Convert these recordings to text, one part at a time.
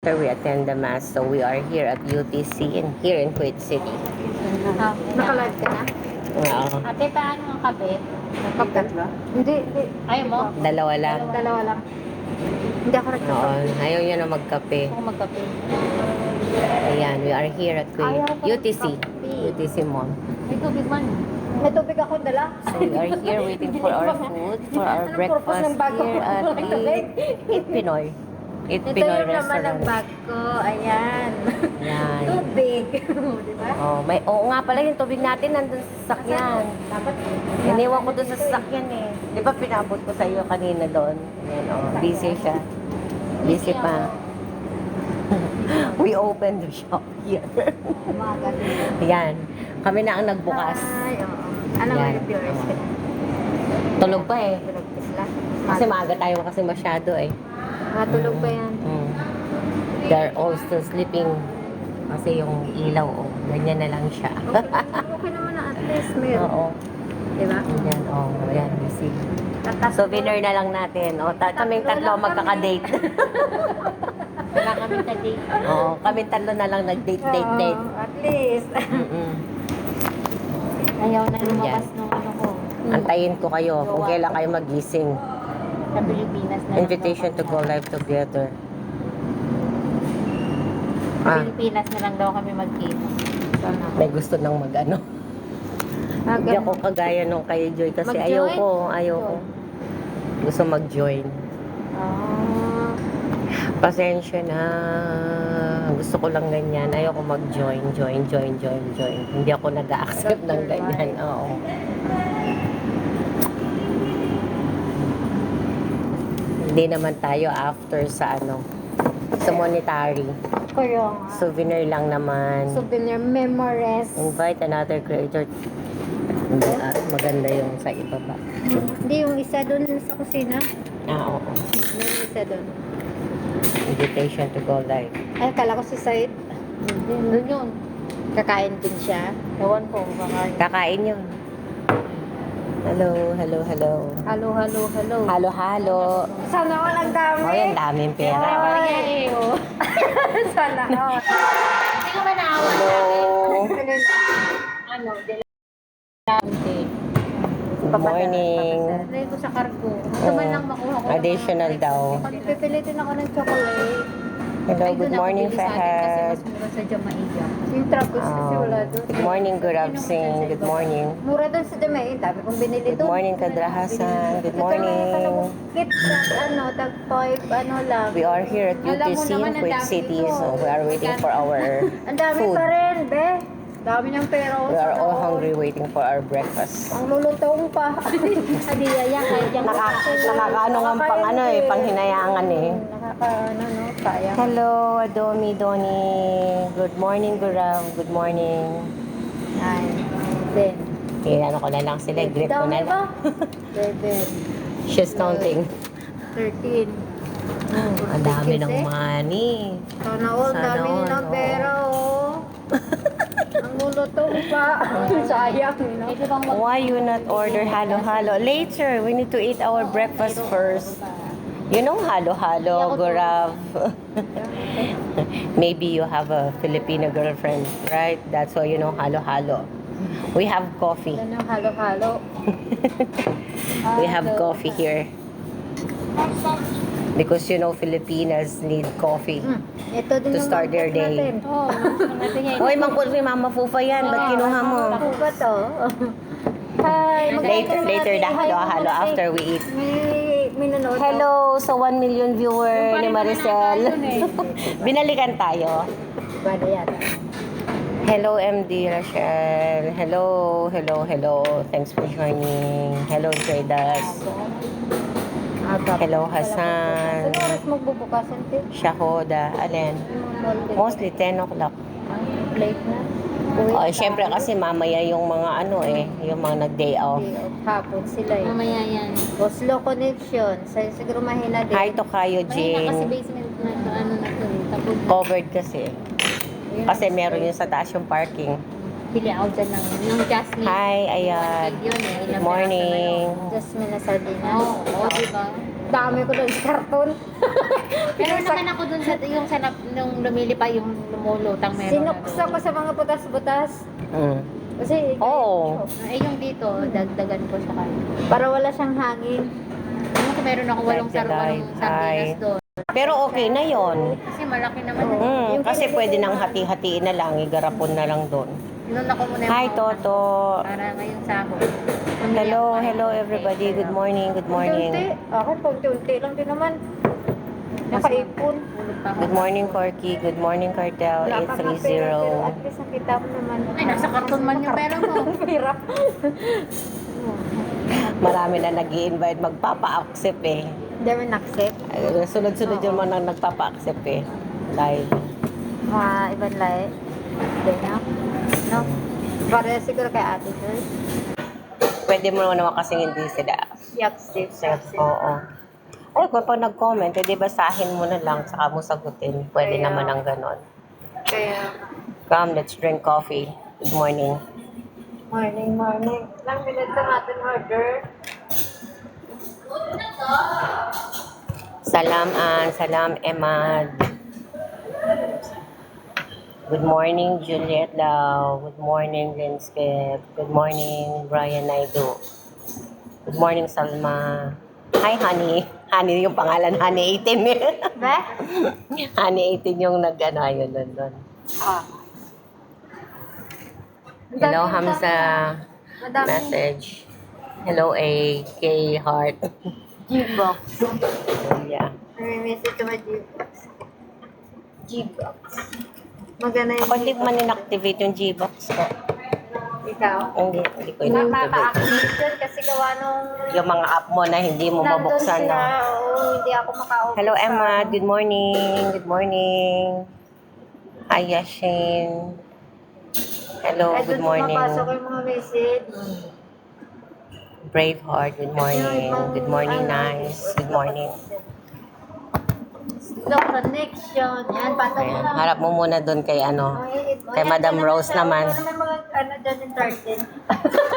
We attend the mass, so we are here at UTC and here in Kuwait City. Naka-live ka na? Oo. Ate, paano ang kabit? Tatlo? Hindi. Ayaw mo? Dalawa lang. Dalawa lang. Hindi ako Oo, nagkakape. ayaw niya na magkape. Kung magkape. Ayan, we are here at Ayaw ko UTC. magkape. UTC Mall. May tubig man. May tubig ako dala. So we are here waiting for our food, for our Anong purpose breakfast ng bag ko? here at Eat Pinoy. Eat Ito Pinoy yung naman ng restaurant. bag ko. Ayan. Yan. Tubig. Di ba? Oh, oo nga pala yung tubig natin nandun sa sasakyan. Dapat. Iniwan ko doon sa sasakyan eh. Di ba pinabot ko sa iyo kanina doon? Ayan, oh, busy siya. Busy pa. We opened the shop here. Umaga. Ayan. Kami na ang nagbukas. Ay, oo. Ano Yan. yung viewers? Tulog pa eh. Tulog pa sila. Kasi maaga tayo kasi masyado eh. Matulog pa yan. Mm. They're all still sleeping. Kasi yung ilaw, oh, ganyan na lang siya. Okay naman na at least meron. Oo. Di ba? Ayan, oh, ayan, busy. Tatas- Souvenir na lang natin. O, kaming tatlo lang magkaka-date. Wala kami sa date. Oo, kaming tatlo na lang nag-date. Oo, at least. Mm-mm. Ayaw na lumabas ng ano ko. Antayin ko kayo kung kailan kayo magising. Sa Pilipinas na lang Invitation daw to kami. go live together. Sa Ah, Pilipinas na lang daw kami magkita. Sana. may gusto nang mag-ano. Hindi ako kagaya nung kay Joy kasi Mag-join? ayoko. Gusto mag-join. Ah, Pasensya na. Gusto ko lang ganyan. Ayoko mag-join. Join. Hindi ako nag-accept ng ganyan. Oo. Hindi naman tayo after sa sa monetary. kaya nga. Souvenir lang naman. Souvenir memories. Invite another creator. Hindi, maganda yung sa ibaba. Hindi, yung isa doon sa kusina. Oo. Yung isa doon. Invitation to go live. Ay, kala ko si Said. Doon yun. Kakain din siya. Ewan ko. Baka Kakain yun. Hello. halo. Halo. Sana walang dami. Oh, yan daming pera. Ay. Sana all. Hindi ka ba naawa? Hello. Ano? Delante. Good morning. Try ko sa cargo. Ito man lang makuha ko. Additional daw. Pipilitin ako ng chocolate. Hello, Ay, good doon ako morning, bili sa akin Fahad. Kasi mas mura sa Jamaica. Yung trapos kasi wala doon. Good morning, Gurab Singh. Good morning. Mura doon sa Jamaica. Dami kong binili Good doon. morning, Kadra Hassan. Good morning. Clip sa tag 5, lang. We are here at Alam mo UTC naman, in ang Kuwait dami City, dito. so we are waiting for our Ang dami food. pa rin, be. Dami ng pera. We are all hungry waiting for our breakfast. Ang lulutong pa. Adiyaya, kaya dyan ko Nakakaano nga panghinayangan eh. No? Kaya. Hello, Adomi, Doni. Good morning, Gurav. Good morning. Ay. Then. Ano ko na lang sila, greet ko na Dami lang. ba? 7, She's counting. 13. Ang dami ng money. Sana all, Sana dami all, ng oo. pera, oh. Ang lulutong pa. Sayang, no? Pwede bang Why you not order halo-halo? Later, we need to eat our breakfast first. You know halo-halo, Gurav. Maybe you have a Filipino girlfriend, right? That's why you know halo-halo. We have coffee. Yan ang halo-halo. We have coffee here. Because you know Filipinas need coffee. Ito din To yung start their mangkok day. natin. Oo, natin yan. Hoy, mangkot ni Mama Fufa yan. Ba't kinuha mo? Ako ba to? Hi. Later na halo-halo after we eat. May nanood. Hello sa 1 million viewer ni Maricel. Binalikan tayo. Bada yata. Hello MD Rachel. Hello. Thanks for joining. Hello Jaydas. Hello Hassan. Sino oras magbubukasan, Tip? Shahoda. Alin? Mostly 10 o'clock. Late na. Oh, syempre kasi mamaya yung mga yung mga nag-day off. Day off. Hapon sila eh. Mamaya yan. Oslo Connection. Siguro mahina din. Hi to kayo, Mahina kasi Jane. basement na ito, ano na ito. Tapos Covered kasi. Kasi meron yung sa taas yung parking. bili ako dyan ng Jasmine. Hi, ayan. Yun eh. Good morning. Jasmine na sardinas. Oo, diba? Dami ko doon sa karton. Meron naman ako dun sa yung sa nung lumili pa yung lumulutang meron. Sinuksa ko sa mga butas-butas. Mm. Kasi, Oo. Eh yung dito, dagdagan ko sa kanya. para wala siyang hangin. Ano kung meron ako walong Dagdag, sardinas ay. doon. Pero okay na yon. Kasi malaki naman. Kasi pwede nang hati-hatiin na lang, igarapon na lang doon. Inuna ko muna Hi, mga Toto. para ngayong sahod. Hello everybody. Good morning. Unti, akin pag-unti lang din naman. Nakaipon. Good morning, Corky. Good morning, Cartel Wala kang mga pera, pero 830. at least nakita mo naman. Ay, nasa karton man yung pera mo. Pera. Marami na nag-i-invite magpapa-accept eh. Hindi mo na-accept. Sunod-sunod yung mga nagpapa-accept eh. Live. Mga ibang lahi. Hindi na. No? Para siguro kay Ate Joy. Pwede mo naman kasing hindi sila. I-accept. Oo. Ay, kung pag nag-comment, edi basahin mo na lang, saka mo sagutin. Pwede Kaya- naman ang ganon. Kaya, Come, let's drink coffee. Good morning. morning. Ilang minutes ang ating order? Salam Emad. Good morning, Juliet Lau. Good morning, Linskep. Good morning, Brian Naidu. Good morning, Salma. Hi, Honey. Honey yung pangalan, Honey 18. Be? Honey 18 yung nag-ano, yun doon. Ah. Hello, Hamza. Madami. Message. Hello, AK Heart. G-box. Yeah. May message ko G-box. G-box. Maganda yung Ako hindi ko man inactivate yung Gbox ko. Ikaw? Hindi ko inactivate. Mapa-activate yun kasi gawa nung... Yung mga app mo na hindi mo nandun mabuksan sila, na. oo, hindi ako maka-open. Hello, sa- Emma. Good morning. Good morning. Hi, Yashin. Hello, Ay, good doon morning. pumapasok yung mga message. Braveheart, good morning. Good morning, nice. Good morning. Slow connection. Yan, patok mo Ayan, lang. harap mo muna doon kay ano. Kay Madam Rose naman. Ito naman mga, ano, dyan yung tartan.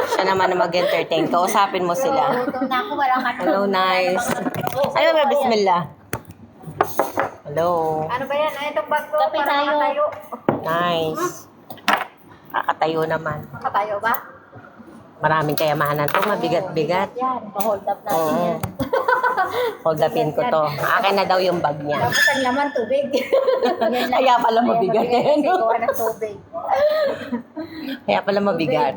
Siya naman na mag-entertain. Kausapin mo sila. Gutom na ako, wala ka. Hello, nice. Ano ba, bismillah? Hello. Ano ba yan? Ay, itong bag ko. Kape para tayo. makatayo. Nice. Kakatayo naman. Makatayo ba? Maraming kayamanan to, mabigat-bigat. Yan, ma-hold up natin Oo. yan. Hold upin ko to. Akin na daw yung bag niya. Tapos ang laman, tubig. Kaya pala mabigat Kasi yan. gawa ng tubig. Kaya pala mabigat.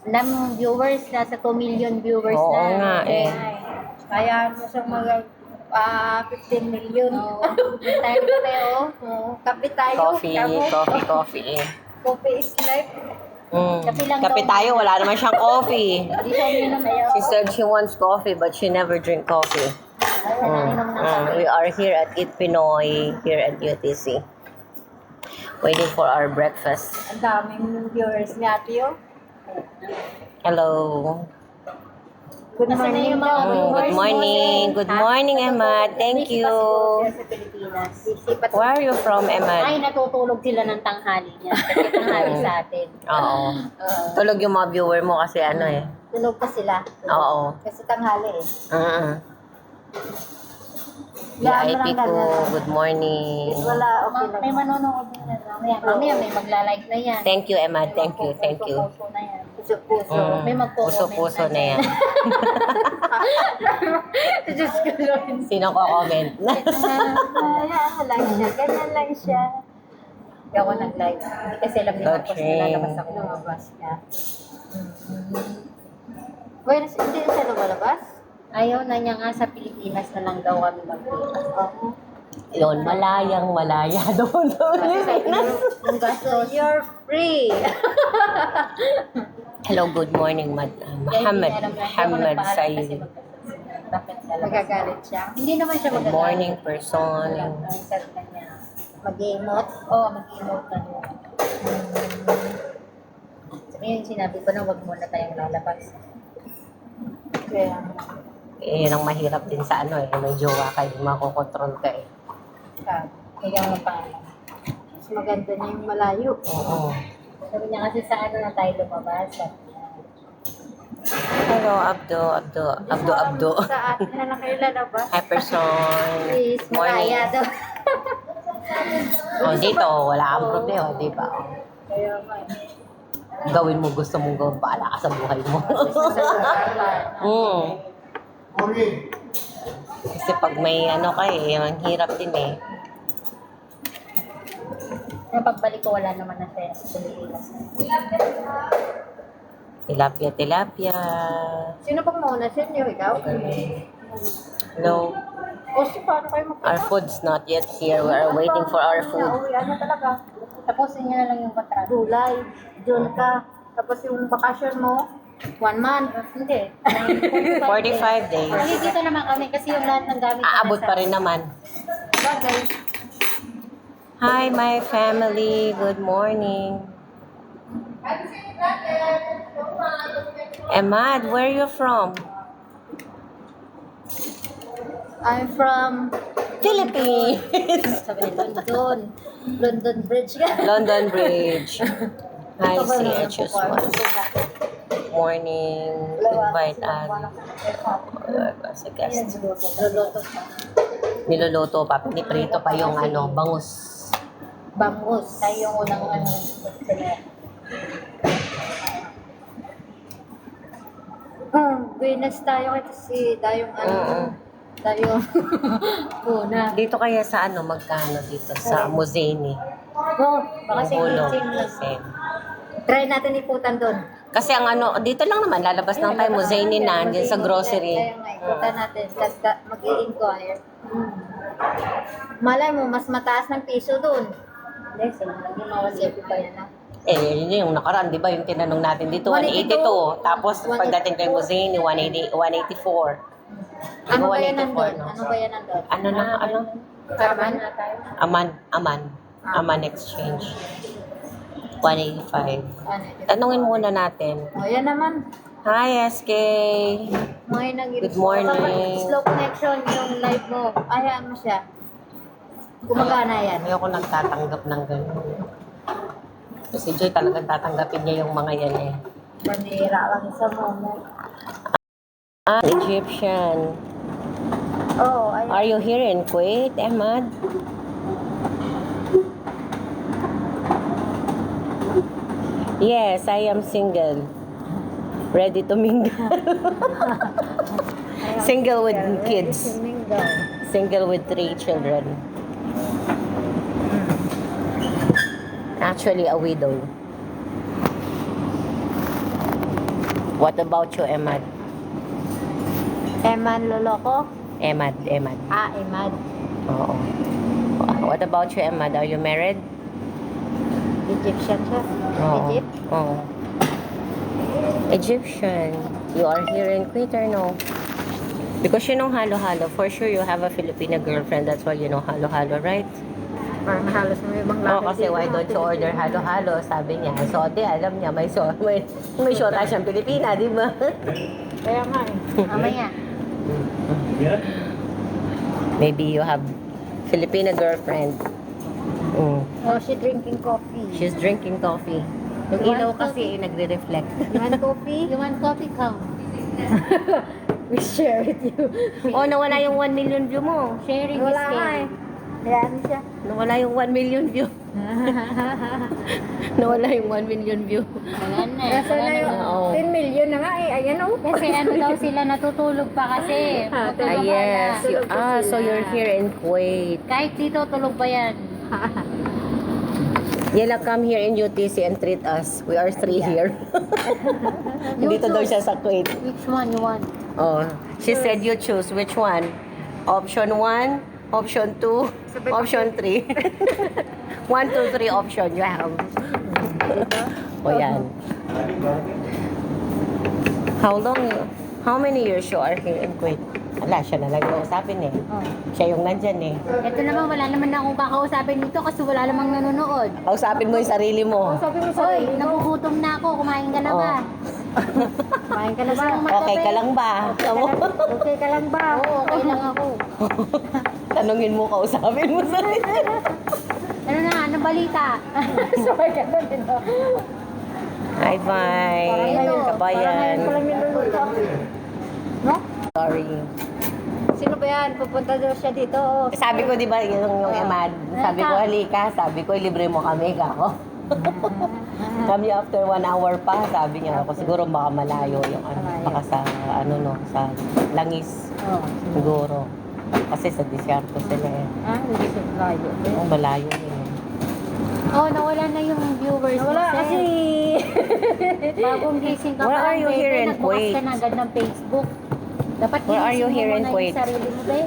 Alam mo, viewers, nasa 2 million viewers Oo na. nga eh. Kaya mo siyang mga 15 million. Tayo ko tayo. Kape tayo. Coffee. Coffee is life. Kape lang Kape daw. tayo, wala naman siyang coffee. Hindi siya uminom na She said she wants coffee but she never drink coffee. We are here at Eat Pinoy, here at UTC. Waiting for our breakfast. Ang daming viewers ni Ate Yo. Hello. Good Nasaan na morning. yung mga Good morning. Good morning, Emma. Thank you. Sa Pilipinas. Sipat. Where are you from, Emma? Ay, natutulog sila ng tanghali niya. Kasi tanghali sa atin. Oo. Tulog yung mga viewer mo kasi ano eh. Tulog pa sila. Oo. Kasi tanghali eh. VIP ko, good morning. Wala, okay lang. May manonood din na. Mamaya may magla-like na yan. Thank you, Emma. Thank you. Puso na yan. Puso-puso. May magko-comment Puso-puso na yan. Diyos ko Lord. Sino ko comment? Ayan lang siya. Ganyan lang siya. Hindi ako nag-live. Hindi kasi alam ni Marcos na lalabas ako. Lumabas niya. Well, hindi na siya lumalabas? Ayaw na niya nga sa Pilipinas na lang daw kami mag-live. Yun, malaya doon. Kasi sabi niya, yung gastos, You're free. Hello, good morning, Muhammad Sayyid. Magagalit siya. Hindi naman siya Good magagalit. morning, person. Ang sabi na niya. Mag-emote. Oo, mag-emote na niya. Sabi yun, sinabi ko na wag muna tayong lalabas. Kaya, Yun ang mahirap din sa ano eh. May jowa kayo, makokontrol ka eh. Kaya mo paalam. mas maganda niya yung malayo. Oo. Sabi niya kasi sa ano na tayo lumabas. Sabi niya. Hello, Abdo. Sa atin na nakilala ba? Hi, person. Is Malaya daw. Oh, dito, wala kang problema, di ba? Kaya nga. Gawin mo gusto mong gawin, baala ka sa buhay mo. Kasi pag may ano ka ang hirap din eh. Yung pagbalik ko, wala naman na siya sa Pilipinas. Tilapia. Sino pang mauna sa inyo? Ikaw? Hello. O si paano kayo Our food's not yet here. We are waiting for our food. Uwi, ano talaga? Tapusin niyo na lang yung kontrata. July, June ka. Tapos yung bakasyon mo, 1 month. Hindi. 45 days. Hindi, dito naman kami kasi yung lahat ng gamit ko Aabot nasa- pa rin naman. Bagay. Hi, my family. Good morning. Emad, where are you from? I'm from Philippines. sabi ni London Bridge ka. London Bridge. Hi, Ito ba naman CHS1. Morning. Invite Ali. As a guest. Luluto pa. Niluluto pa. Piniprito pa yung bangus. Bangus. Tayo yung unang sila. Venus tayo kasi tayong tayo una. Dito kaya sa magkano dito? Sa Muzeni. Oh, baka Hulog. sing try natin iputan doon. Kasi dito lang naman, lalabas lang tayo, Muzeni na, dyan sa grocery. Kaya nga, iputan natin. Kasi mag-i-inquire. Malay mo, mas mataas ng piso doon. Hindi, hindi mawasipi pa yan. Yun yung nakaraan, di ba? Yung tinanong natin dito, 182. Tapos pagdating kay Muzeni, 184. Ano ba 184, yan nandun? no? Ano ba yan nandun? Karman na tayo. Aman Exchange. 185. Ano? Tanungin muna natin. O, yan naman. Hi, SK. Good morning. Slow connection yung live mo. Ayaan mo siya. Gumagana yan. Ayoko nagtatanggap ng gano'n. Si Joy talagang tatanggapin niya yung mga yan eh. Panira lang sa mo. Egyptian. Oh, ayun. Are you here in Kuwait, Ahmad? Yes, I am single. Ready to mingle. Single with kids. Single with 3 children. Actually, a widow. What about you, Emad? Eman Loloko? Emad. Emad. Oo. What about you, Emad? Are you married? Egyptian siya. Oo. Egypt? Oo. Egyptian. You are here in Kuwait or no? Because you know halo-halo. For sure, you have a Filipino girlfriend. That's why you know halo-halo, right? Parang halos mo ibang Oo, kasi why don't you order halo-halo? Sabi niya. So, alam niya, may shota siyang Pilipina, di ba? Kaya nga eh. Mamaya. Maybe you have Filipino girlfriend. Mm. Oh, she drinking coffee. She's drinking coffee. Yung You ilaw want kasi nagre-reflect. You want coffee? You want coffee? Come. We share with you. Oh, nawala yung 1 million view mo. Sharing Wala is nga eh. caring. Hayaan siya. Nawala yung 1 million view. Nawala yung 1 million view. Wala na. Nasa Wala na na. yung Oo. 10 million na nga eh. Ayan oh. Kasi ano daw sila natutulog pa kasi. Tutulog Yes. wala. So you're here in Kuwait. Kahit dito tulog pa yan. Yela, come here in UTC and treat us. We are 3 here. You Dito daw choose. siya sa Kuwait. Which one you want? Oh, she said you choose which one. Option 1, option 2, option 3. 1, 2, 3 option you have. O yan. How many years you are here in Kuwait? Wala, siya na lang yung usapin eh. Oh. Siya yung nandyan eh. Ito naman, wala naman na akong kakausapin dito kasi wala namang nanonood. Kausapin mo yung sarili mo. Sabi mo Hoy, nagugutom na ako. Kumain ka na ba? Kumain ka na ba? Okay ka lang ba? Okay ka lang ba? Oo, okay lang ako. Tanungin mo, kausapin mo sarili. Ano na, anong balita? Sorry ka doon. Hi, bye. Parang Kabayan. pala niluluto. No? Sorry. Sino ba yan? Pupunta daw siya dito. Sabi ko, di ba, yung Emad, sabi ko, halika, sabi ko, libre mo kami, kako. Sabi niya, after 1 hour pa, sabi niya ako, siguro baka malayo yung ano, baka sa, ano no, sa Langis, Oh. siguro. Kasi sa disyerto sila eh. Hindi siya layo. Oh, malayo yun. Oh, nawala na yung viewers. Wala mo, kasi. Sir. Bagong gising ka Where pa. are you Bebe. here in Nagbukas Kuwait? ka na agad ng Facebook. Dapat Where are you ginising mo here in muna Kuwait? yung sarili mo, be.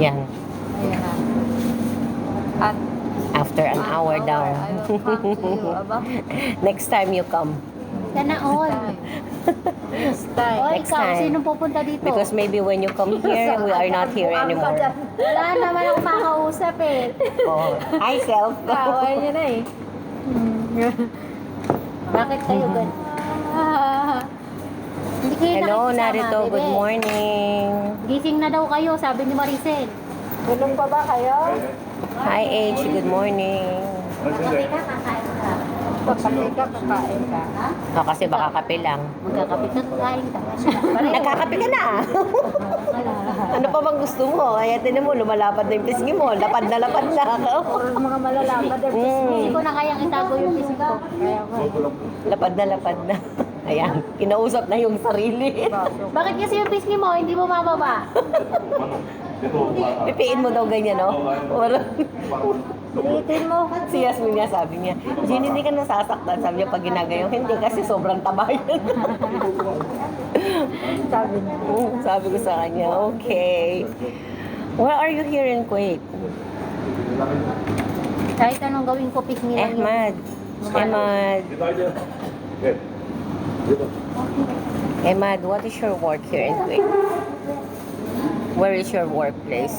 Yan. Ayan na. At After an hour daw. I will come to you. Aba, Next time you come. Sana all. next time. O, Next ikaw, time. sino pupunta dito? Because maybe when you come here, we are not here anymore. Wala naman ako makausap eh. Oh. Hi, self. Kaway niya na eh. Bakit kayo gan? Hindi kayo Hello, nakikisama, Narito. bebe. Good morning. Gising na daw kayo, sabi ni Maricel. Tulong pa ba kayo? Hi, H. Good morning. Kakape ka, kakain ka. Pagpatay ka, kakain ka. Oh, kasi baka kape lang. Magkakape ka, kakain ka. Nagkakape ka na. Ano pa bang gusto mo? Kaya tinan mo, lumalapad na yung pisngi mo. Lapad na lapad na. Or mga malalapad ang Hindi Mm. ko na kayang itago yung pisngi ko. Kaya ko. Lapad na lapad na. Ayan, kinausap na yung sarili. Bakit kasi yung pisngi mo, hindi mo mababa? Pipiin mo daw ganyan, no? Or, Liitin mo. si Yasmin niya, sabi niya, Jean, hindi ka nasasaktan. Sabi niya, pag ginagayo, hindi kasi sobrang taba yun. Sabi niya. Sabi ko sa kanya, okay. Where are you here in Kuwait? Kahit anong gawin ko, pisngi lang yun. Ahmad. Ahmad. Ahmad, what is your work here in Kuwait? Where is your workplace?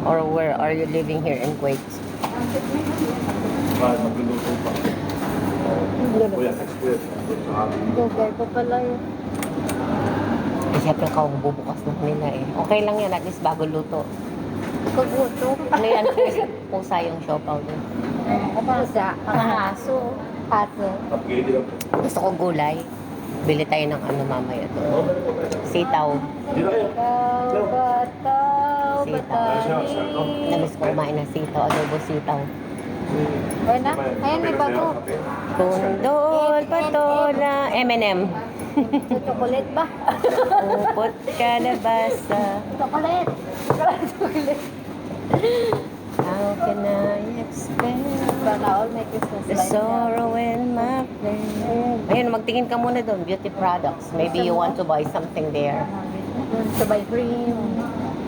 Or where are you living here in Kuwait? Google ko pala yun. Siyempre kung bubukas na nila eh. Okay lang yan, at least bago luto. Kagutom. Ano yan? Pusa yung siopaw doon. Pusa. Aso. Aso. Gusto ko gulay. Bili tayo ng ano mamaya doon. Sitaw. Ikaw, bataw, batali. Namiss ko kumain ng sitaw. Adobo sitaw. Ayun na. Ayun, may bago. Kundol, patola, M&M. Chocolate ba? Upot kalabasa. Chocolate. Chocolate. How can I explain Sana all may Christmas the lights. sorrow in my flame? Ayun, magtingin ka muna doon. Beauty products. Maybe you want to buy something there. Sabay cream.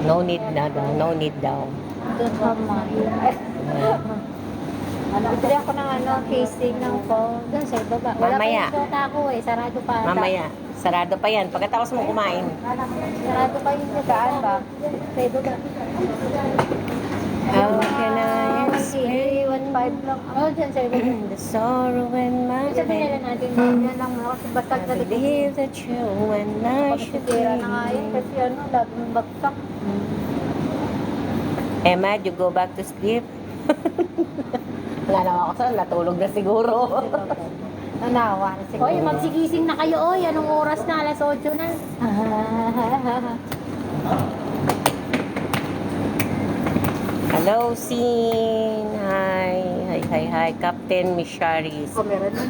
No need na daw. No need daw. Doon ka Bili ako ng casing ng phone. Doon sa ibaba. Wala Mamaya. pa yung shota ko eh. Sarado pa. ata. Mamaya. Sarado pa yan. Pagkatapos mo kumain. Sarado pa yung Saan ba? Sa ibaba. How can I explain 1.5 lang. Oh, dyan sa ibaba. the sorrow in my Sabihin flame? na natin. Yan lang mo kasi basta I sa likod. believe that you and I should Pagkisira na nga yun be. kasi laging bagsak. Emma, you go back to sleep? Wala naman ako saan. Natulog na siguro. Nanawa na siguro. Oy, magsigising na kayo. Oy, anong oras na? Alas 8 na. Hello, Sin. Hi. Hi, hi, hi. Captain Misharis. Kung meron na.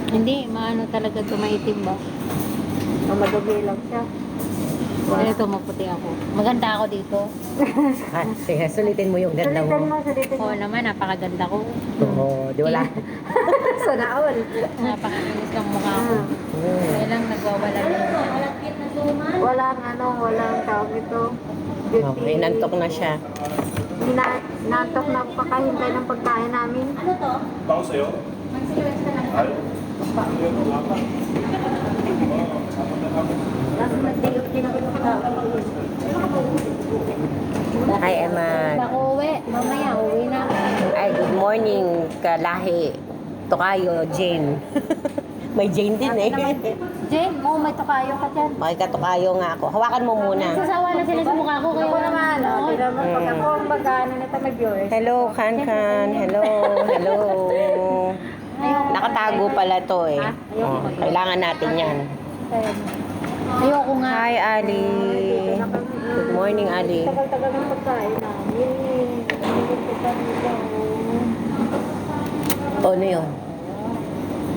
Hindi, maano talaga tumaitim ba? Madumi lang siya. Ito, maputi ako. Maganda ako dito. Ah, sige, sulitin mo yung ganda Sulitin mo, mo. sulitin mo. Oo naman, napakaganda ko. Oo, di wala. Sana all. Napakakinis ng mukha ko. Kaya lang nagwawala yun. Walang walang tawag ito. Okay, nantok na siya. Nantok na ako kakahintay ng pagkain namin. Ano to? Bago sa'yo? Tapos nagdilog din ako ng Hi, Emma. Bako uwi. Mamaya, uwi na. Ay, good morning, kalahi. Tokayo, Jane. May Jane din eh. Jen, may tukayo ka dyan. Makikatokayo nga ako. Hawakan mo muna. Sasawa na sila sa mukha ko. Kaya Ako naman, tignan mo pag ako ang magkano nito mag-viewers. Hello, Kan Kan. Hello, hello. Nakatago pala to eh. Oh, kailangan natin yan. Ayoko nga. Hi, Ali. Good morning, Ali. Tagal-tagal ng pagkain namin. Ano yun?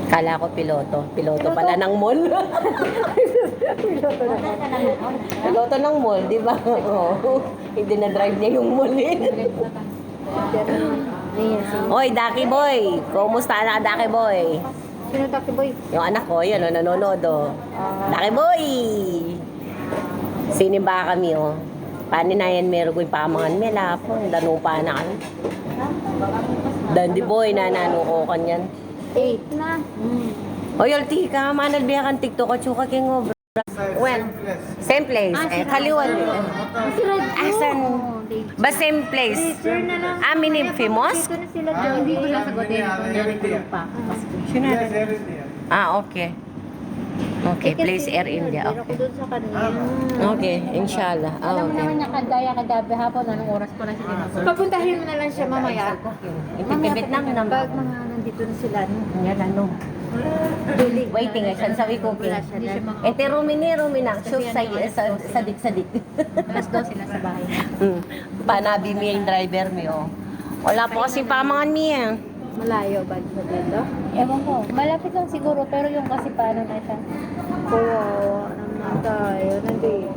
Kala ko piloto. Piloto pala ng mall. Piloto ng mall, di ba? Oo. Hindi na-drive niya yung mall eh. Oy, Daki Boy! Kumusta na, Daki Boy? Sino Taki Boy? Yung anak ko, yun, nanonood, oh. Daki Boy! Sinimba kami, oh. Paninayan meron ko yung pamangan nila po. Danupa na kami. Dandy Boy, nananuko kanyan. 8 na. O, yulti ka, manal biya kang TikTok at suka king over. When? Same place. Kaliwan. Asan? Ba same place? Mini famous? Dito na sila Hindi ko sasagutin kung narinig pa. Okay. Okay, place Air India. Ako Okay. doon sa kanila. Okay, inshallah. Alam mo Okay. naman niya kagaya kagabi hapon, anong oras ko na siya ginagawa. Papuntahin mo na lang siya mamaya. Ipipibit namin ang Pag mga nandito na sila. yan, ano. Dulig. Waiting, eh, siya sabi ko, Wala siya na. ente rumi na, shoot sadik. Alas 12 sila sa bahay. Panabi mi yung driver mi, oh. Wala po kasi pamangan niya. Malayo ba sa dito? Ewan ko, malapit lang siguro, pero yung kasi paano na siya. Kawawa naman tayo. Nandito.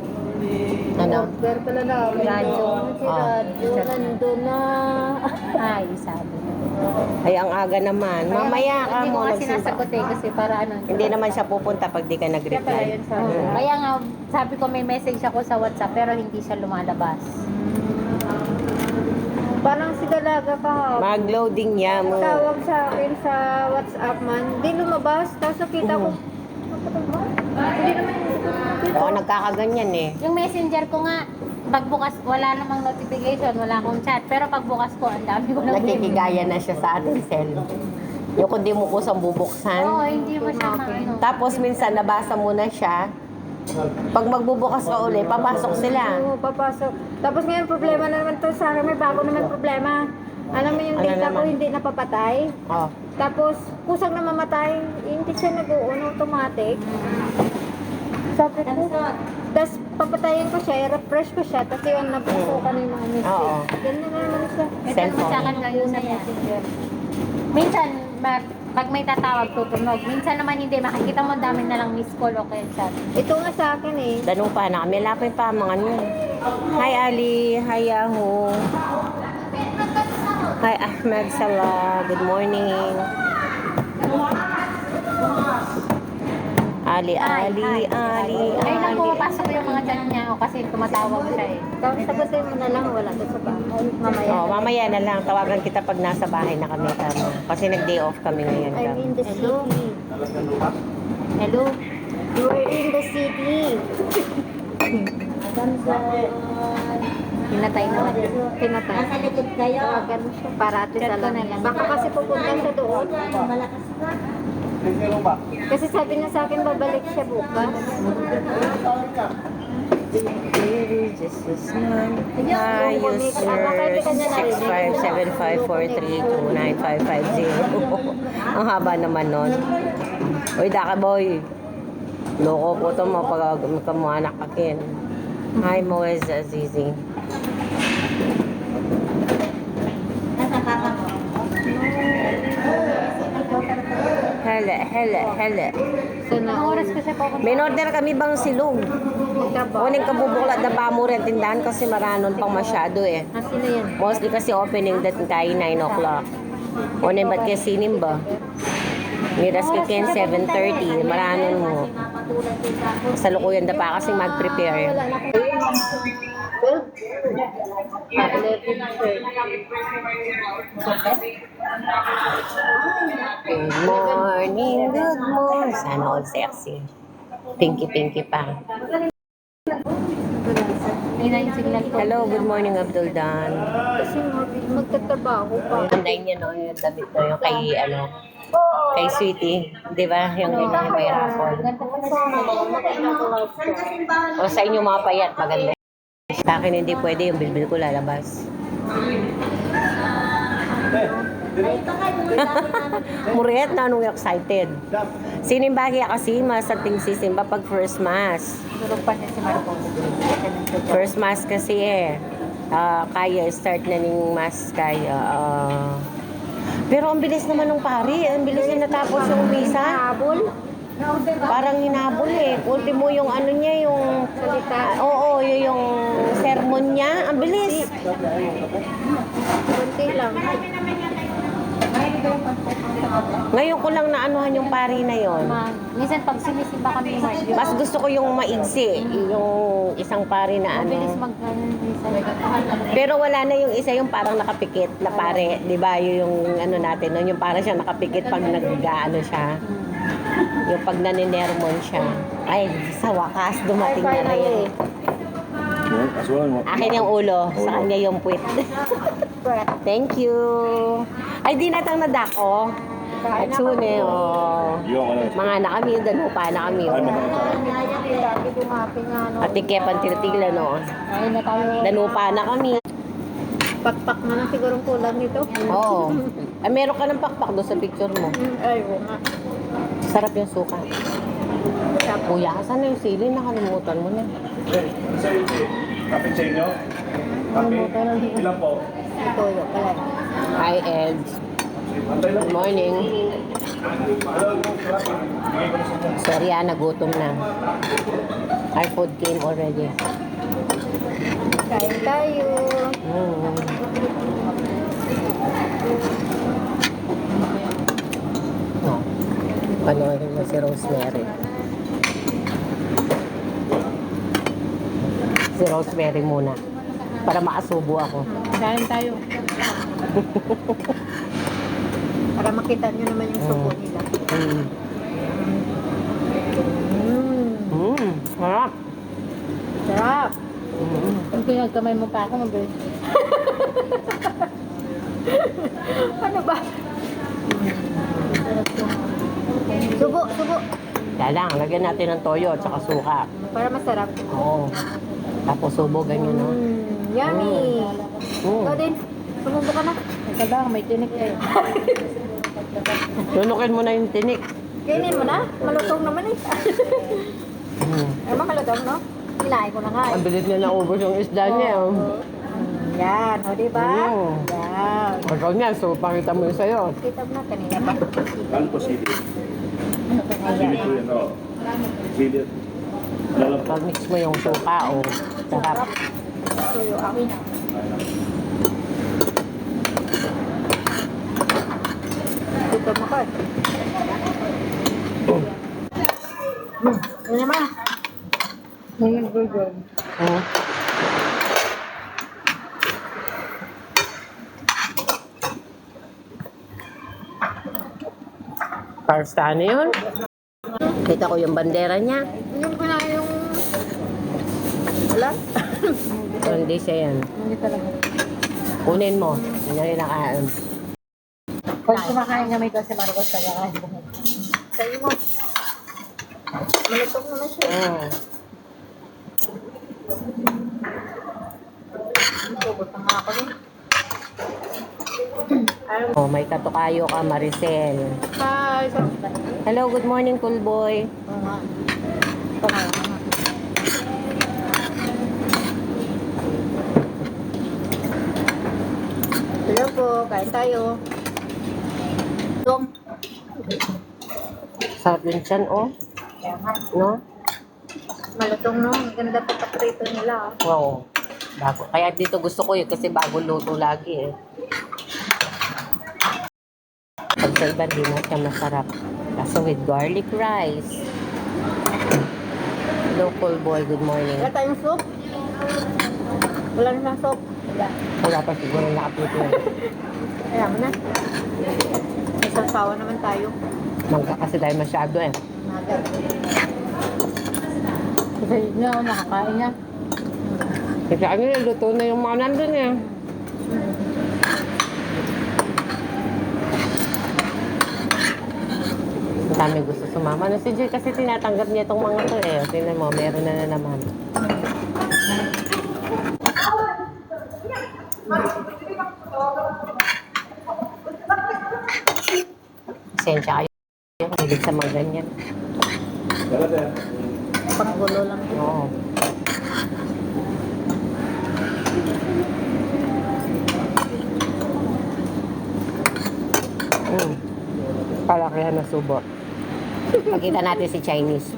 Ano? Order pala na. Radyo. Si Radyo. Nandun na. Ay, sabi. Ay, ang aga naman. Mamaya ka Hindi ko mo. nga nagsimba. sinasagot eh, kasi para ano. Hindi naman siya pupunta pag di ka Kaya pala nag-reply. yun sa Kaya nga, sabi ko may message ako sa WhatsApp, pero hindi siya lumalabas. Parang si Dalaga kahapon. Mag-loading niya mo. Tawag sa akin sa WhatsApp man. Hindi lumabas. Tapos nakita ko. Hindi naman. Oo, nagkakaganyan eh. Yung messenger ko nga, pagbukas, wala namang notification, wala akong chat. Pero pagbukas ko, ang dami ko na Nagkikigaya na siya sa ating cell. Yung kundi mo kusang bubuksan. Oo, hindi mo siya maano. Tapos minsan nabasa mo na siya. Pag magbubukas ka uli, papasok sila. Oo, papasok. Tapos ngayon problema na naman to sa akin. May bago naman problema. Alam mo yung Ano data ko naman? hindi napapatay. Oh. Tapos kusang na mamatay. Hindi siya nag-uun automatic. Sabi ko. Tapos papatayin ko siya, i-refresh ko siya. Tapos yun, napusukan yung mga message. Oo. Ganyan na naman siya. Cellphone. Sa akin ngayon na yan. Minsan, pag may tatawag, tutunog. Minsan naman hindi, makikita mo dami na lang miss call o kaya chat. Ito nga sa akin eh. Danupa na kami. Lapay pa mga mo. Hi Ali. Hi Yahoo. Hi Ahmed Salah. Good morning. Ali. Ay, naku, Ali. pasok yung mga chat niya o kasi tumatawag siya eh. Tapos sagutin mo na lang, wala doon sa bahay. Mamaya. Oh, mamaya na lang. Tawagan kita pag nasa bahay na kami. Tama. Kasi nag-day off kami ngayon. I'm Tama. in the city. Hello? We're in the city. Pinatay naman. Pinatay. Nasa likod kayo. Tawagan mo siya para at least Chat ko alam na niya. lang. Baka kasi pupunta siya doon. Kasi sabi niya sa akin babalik siya bukas. Hi, user 657543295550. Ang haba naman nun. Uy, Daka Boy. Loko po ito mo pag kamuanak akin. Hi, Moez Azizi. Hele. Anong oras ko siya pupunta? May order kami bang silong? Kuning kabubuklat na pa mo rin tindahan kasi maranon pang masyado eh. Sino yan? Mostly kasi opening that tayo 9 o'clock. Kuning ba't kasi sinim ba? Miras ka ken 7:30. Maranon mo. Sa lukuyan na pa kasi mag-prepare. Wala na ko. Good morning. Sana all sexy. Pinky pa. May nine signal ko. Hello, good morning Abdul Dan. Kasi magtatrabaho pa. Anday niya no, yung damit no, yung kay kay Sweetie, 'di ba? Yung ganyan may raffle. O sa inyo mga payat, maganda. Sa akin hindi pwede yung bilbil ko lalabas. Muret na nung excited. Sinimbagi kasi mas ating sisimba pag first mass. Durog pa niya si Marcos. First mass kasi eh. Kaya start na ning mass kaya. Pero ang bilis naman ng pari. Ang bilis na natapos yung misa. Habol. Parang hinabol eh. Ultimo yung ano niya, yung... Oo, yung sermon niya. Ang bilis. Kunti lang. Ngayon ko lang naanuhan yung pari na yon. Minsan pag sinisimba kami ni Mark, Mas gusto ko yung maigsi. Yung isang pari na ang bilis ano. minsan. Pero wala na yung isa yung parang nakapikit na pare. Di ba? Yung ano natin nun. Yung parang siya nakapikit pag nag-ano siya. Yung pag naninermon siya. Ay, sa wakas, dumating na rin. Akin yung ulo, sa kanya yung puwit. Thank you. Ay, di natang nadako. At soon eh, oh. Mga na kami, danupa na kami. Oh. Lagi dumapin nga, no? At ikepan tirtila, no. Ayun na tayo. Danupa na kami. Pakpak na lang sigurong kulang nito. Oo. Ay, meron ka ng pakpak doon sa picture mo. Ay, oo nga. Sarap yung suka. Kuya, saan na yung sili? Nakalimutan mo na. Sa kape sa inyo? Kape? Ilan po? Ito, yung pala. Hi, Eds. Good morning. Si Ariana, gutom na. Our food came already. Kain tayo. Oh. Panoorin mo si Rosemary. Si Rosemary muna. Para makasubo ako. Kain tayo. Para makita nyo naman yung suko nila. Sarap. Sarap. Kung pinagkamay mo pa ako, mabilis. Ano ba? Subo, subo. Kaya lang, lagyan natin ng toyo at saka suka. Para masarap. Oo. Tapos subo, ganyan, no? Yummy. Ikaw din. Sumubo ka na. Ito ba, may tinik kayo. Tunukin mo na yung tinik. Kainin mo na. Malutong naman eh. Ay, malutong, no? Kinain ko na nga. Ang bilis niya naubos yung isda niya. Oh. Yan, o diba? Yan. Ikaw niya, so pakita mo yung sa'yo. Kita mo na kanina pa. Ano po sili? Sili po yan, o. Sili. Dalam po. Pag-mix mo yung suka, oh. Sarap. Tuyo ako. Dito mo ka. Ano naman? Oh. Parstano yun. Kita ko yung bandera niya. Yung ko na yung... Wala? So, hindi siya yan. Hindi talaga. Kunin mo. Yun na rin nakaan. Pag kumakain kami ito si Marcos, tagakain ko. Sa'yo mo. Malutong naman siya. Oh. Tubot na nga ako rin. Oh, may katukayo ka, Maricel. Hi! Hello, good morning, cool boy. Oo nga. Ito nga. Hello po, kain tayo. Tom. Sarap yun siyan, oh. Kaya nga. No? Malutong no. Ang ganda pa paprito nila. Wow. Bago. Kaya dito gusto ko yun kasi bago luto lagi eh. Pag sa iba, di na siya masarap. Kaso with garlic rice. Hello, cool boy. Good morning. Wala tayong soup? Wala na siyang soup? Wala. Wala pa siguro nakaputo. Kaya mo na. May sasawa naman tayo. Mangga kasi tayo masyado eh. Magal. Kasi yun na, nakakain niya. Kasi ano yung luto na yung mga nandun eh. Ang dami gusto sumama. No, si Joy kasi tinatanggap niya itong mga to eh. Tingnan mo, meron na naman. Pasensya kayo. Hilig sa mga ganyan. Dala tayo. Panggulo lang. Oo. Palakihan na subo. Pakita natin si Chinese.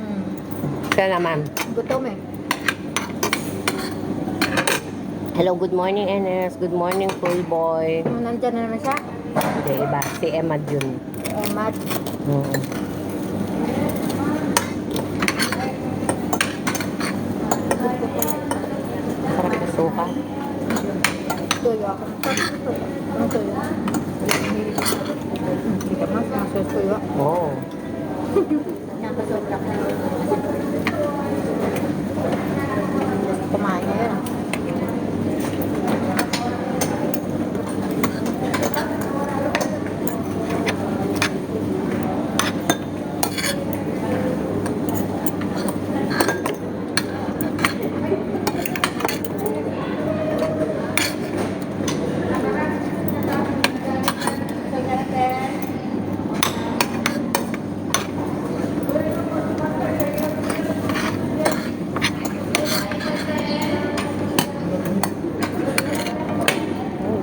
Siya naman. Gutom eh. Hello, good morning, Enes. Good morning, full boy. Nandyan na naman siya. Hindi, iba. Si Emad yun. Mat. Oo. Sarap na suka. Tuyo ako. Ano tuyo? Hindi ka mas. Masas tuyo. Oo. Nakasobra ka. Kumain na yun.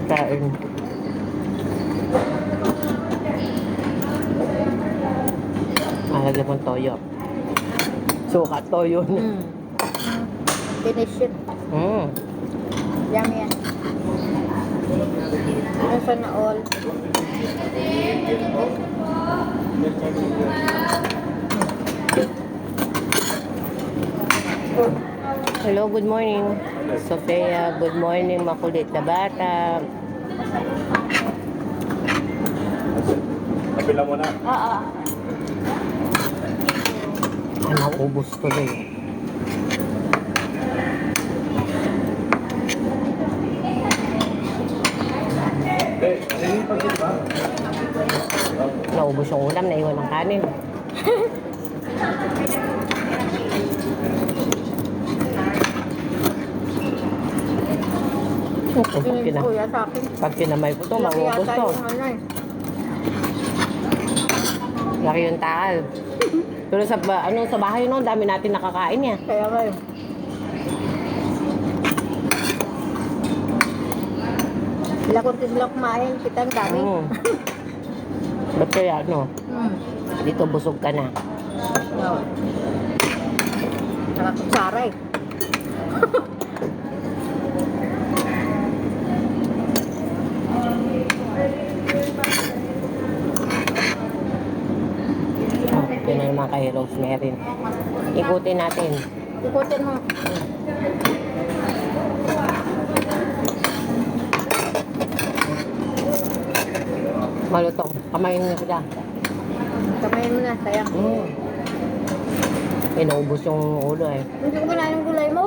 Kain. Malagyan mong toyo. Suka, toyo. Finish it. Yummy yan. Ano sana all? Hello, good morning. Sofia, good morning. Makulit na bata. Napila mo na. Oo. Ano, ubos tuloy. Eh, naninipan din ba? Naubos yung ulam, naiwan ng kanin. Yun kuya sa akin. Pag kinamay ko to, Laki maubos yata to. yung ano eh. Laki yung takal. Pero sa, sa bahay noon, dami natin nakakain niya. Kaya ba yun? Sila kung sila kumain, kita ang dami. Ba't kaya, no? Dito busog ka na. No. Nakakutsara eh. Yun ang mga kay Rosemary. Ikutin natin. Ikutin mo. Malutong. Kamayin niya sila. Kamayin mo na, sayang. Inaubos yung ulo eh. Hindi ko kinain yung gulay mo.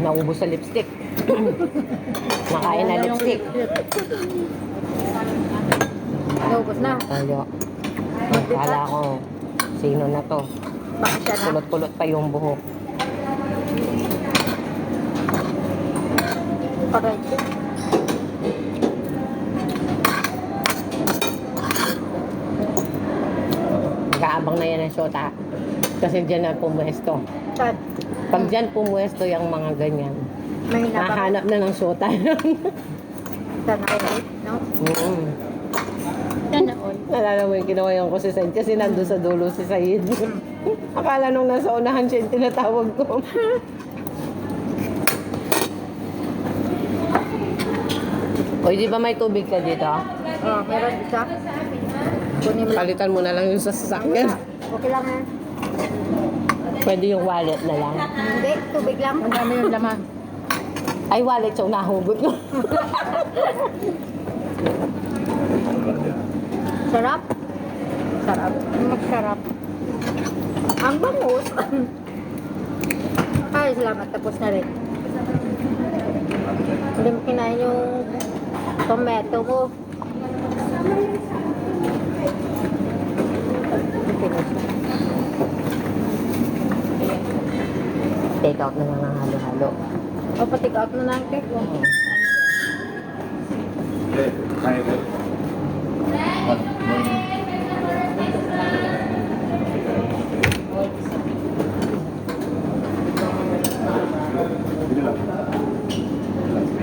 Naubos sa lipstick. Nakain na lipstick. Naubos na. Tayo. Akala ko, sino na to? Baka siya na. Kulot-kulot pa yung buhok. Alright. Nag-aabang na yan ng shota. Kasi dyan na pumuesto. Saan? Pag dyan pumuesto yung mga ganyan, May hinapang. nahanap na ng shota. Saan ako? No? Sana all. Nalala mo yung kinawayan ko si Said kasi nandun sa dulo si Said. Akala nung nasa unahan siya yung tinatawag ko. Oy, di ba may tubig ka dito? Oh, meron isa. Kunin mo lang. Palitan mo na lang yung sa sasakyan. Okay lang yan. Pwede yung wallet na lang. Hindi, tubig lang. Ang dami yung laman. Ay, wallet yung nahugot ko. Sarap. Sarap. Magsarap. Ang bangus. Ay, salamat. Tapos na rin. Hindi mo kinain yung tomato mo. out na lang ng halo-halo. O, patik out na lang cake. 네, 가야 돼.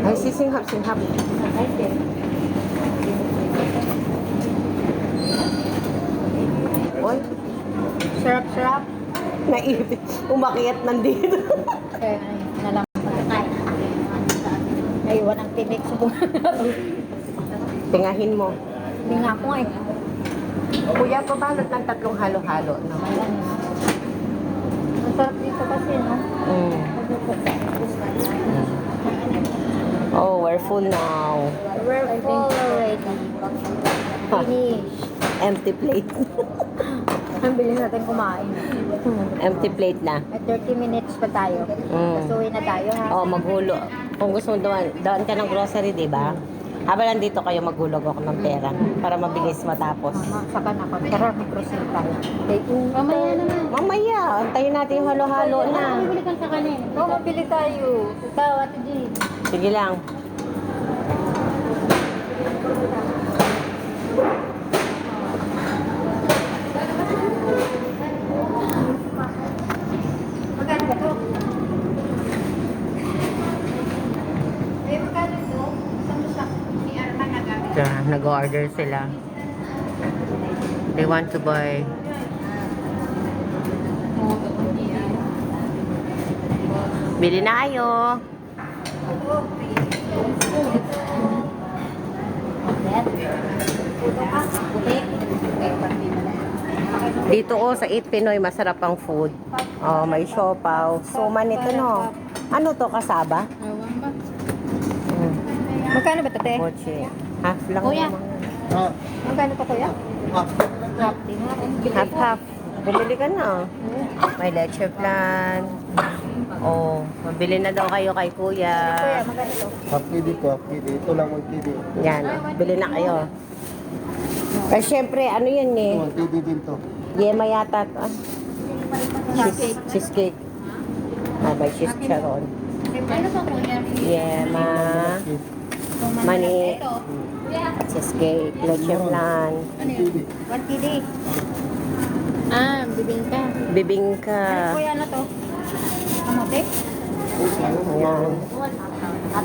Ay, singhap. Oy, Sarap-sarap. naibig. Umakyat nandito. Kaya nalang pagkain. Naiwan ang tinik sa bunga. Tingahin mo. Hindi nga ako eh. Kuya, pabalot ng 3 halo-halo. No? Ayan. Ang sarap dito kasi, no? Mm. Oh, we're full now. We're full already. Finish. Empty plate. Ang bilis natin kumain. Empty plate na. May 30 minutes pa tayo. Mm. Tapos uwi na tayo, ha? Oh, maghulo. Kung gusto mo daan ka ng grocery, di ba? Habang nandito kayo, maghulog ako ng pera para mabilis matapos. Saka na kami. Tara, mag-grocery tayo. Mamaya naman. Mamaya, antayin natin yung halo-halo na. Bibili kang kakanin. Oo, mabili tayo. Ikaw, Ate G. Sige lang. Magkano ba ito? Eh, magkano ito? Saan mo siya? Ni Arman na gamit. So, nag-order sila. They want to buy. Bili na kayo. Dito sa Eat Pinoy, masarap ang food. Oh, may siopaw. Suman ito, no? Ano to, kasaba? Mm. Magkano ba ito, te? Mochi. Half lang Kuya. naman. Magkano pa, kuya? Half. Bumili ka na. May leche flan. Oh, mabili na daw kayo kay kuya. Kuya, magkano ito? Half KD po, half KD. Ito lang 1 KD. Yan, bili na kayo. Eh, syempre, ano yan eh? 1 KD din to. Yema yata. Cheesecake. Ah, may chicharon. Ano pa kuya? Yema. Mani. Cheesecake. Leche flan. 1 KD. 1 KD. Ah, bibingka. Bibingka. Kuya, ano to? Kamote? Ayan.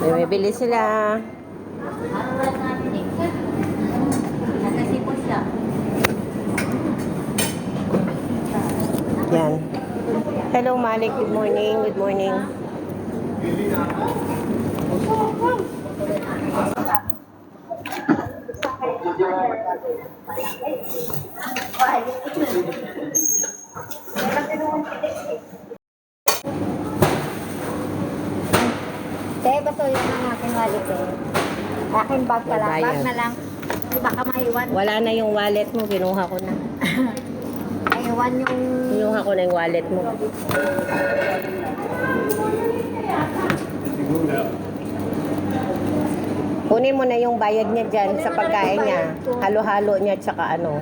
May bili sila. Yan. Hello, Malik. Good morning. Good morning. Te, baso yun ang aking wallet eh. Akin bag pala. Bayad. Bag na lang. Ay, baka maiwan. Wala na yung wallet mo. Kinuha ko na. Maiwan yung... Kinuha ko na yung wallet mo. Kunin mo na yung bayad niya dyan sa pagkain niya. Halo-halo niya tsaka ano.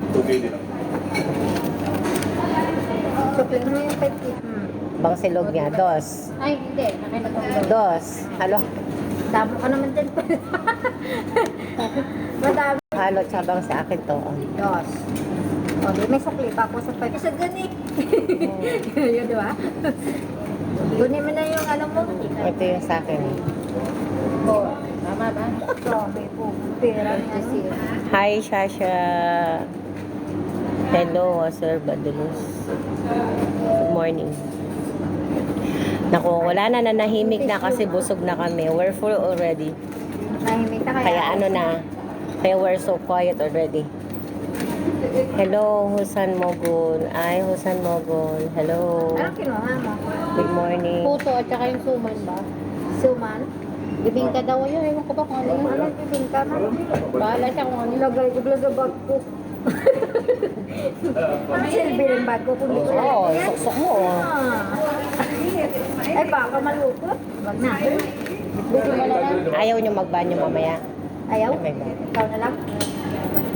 Supling mo yung 50. Bang silog niya. Dos. Ay, hindi. Nakita ko. Dos. Halo. Damo ka naman din. Madami. Halo tsabang sa akin to. Dos. O, di may sakli pa ako sa 5. Sa gani. Yun, di ba? Kunin mo na yung ano mo. Ito yung sa akin. O, tama ba? Sabi po. Pera niya siya. Hi, Shasha. Hello, Sir Badulus. Good morning. Naku, wala na, nanahimik na kasi busog na kami. We're full already. Nahimik na Kaya ano na, kaya we're so quiet already. Hello, Husan Mogul. Ay, Husan Mogul. Hello. Anong kinuha mo? Good morning. Puto at saka yung suman ba? Suman? Bibingka daw yun. Ewan ko ba kung ano yun. Anong bibing ka man? Bahala siya kung ano yun. Lagay ko sa bag ko. Ang silbi ng bag ko kung di ko Oo, lalagyan. suksok mo. Oh. Ay, baka malukot. Wag na. Buti mo na lang. Ayaw nyo magbanyo mamaya. Ayaw? May banyo. Ikaw na lang.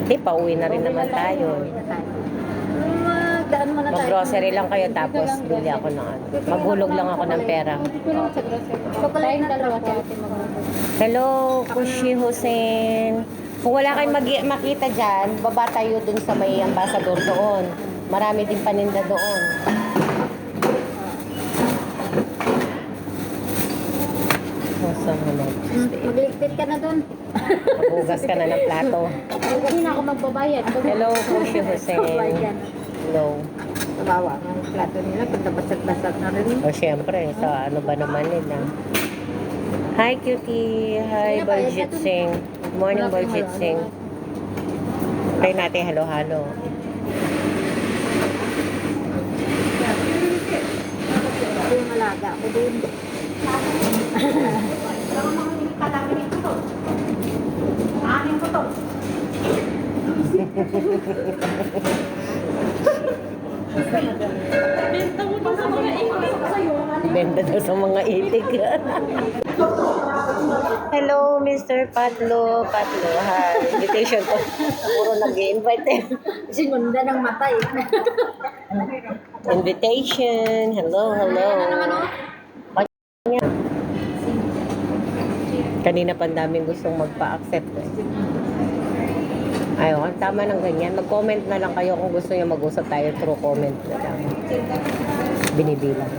Di, pauwi na rin naman tayo. Wag Magdaan muna tayo. Mag-grocery lang kayo tapos bili ako ng ano. Maghulog lang ako ng pera. Dito lang sa grocery. Chocolate Tayong na dalawa truffle. si ate mag-order. Hello, Kushi Hussein. Kung wala kayong makita dyan, baba tayo dun sa may ambassador doon. Marami din paninda doon. Awesome naman. Magligpit ka na doon. Maghugas ka na ng plato. Hindi na ako magbabayad. Hello, Kushi Hussein. Hello. Kawawa nga yung plato nila. Pag nabasag-basag na rin. O syempre, sa ano ba naman nila. Hi, cutie. Hi, Baljit Singh. Good morning, Baljit Singh. Try natin halo-halo. Ako yung alaga ako doon. Benda daw sa mga itik. Hello, Mr. Patlo. Patlo, hi. Invitation ko. Puro nag-i-invite eh. Sinunda ng mata eh. Invitation. Hello, hello. Kanina pa ang daming gustong magpa-accept eh. Ayaw, ang tama ng ganyan. Mag-comment na lang kayo kung gusto nyo mag-usap tayo through comment na lang. Binibilang.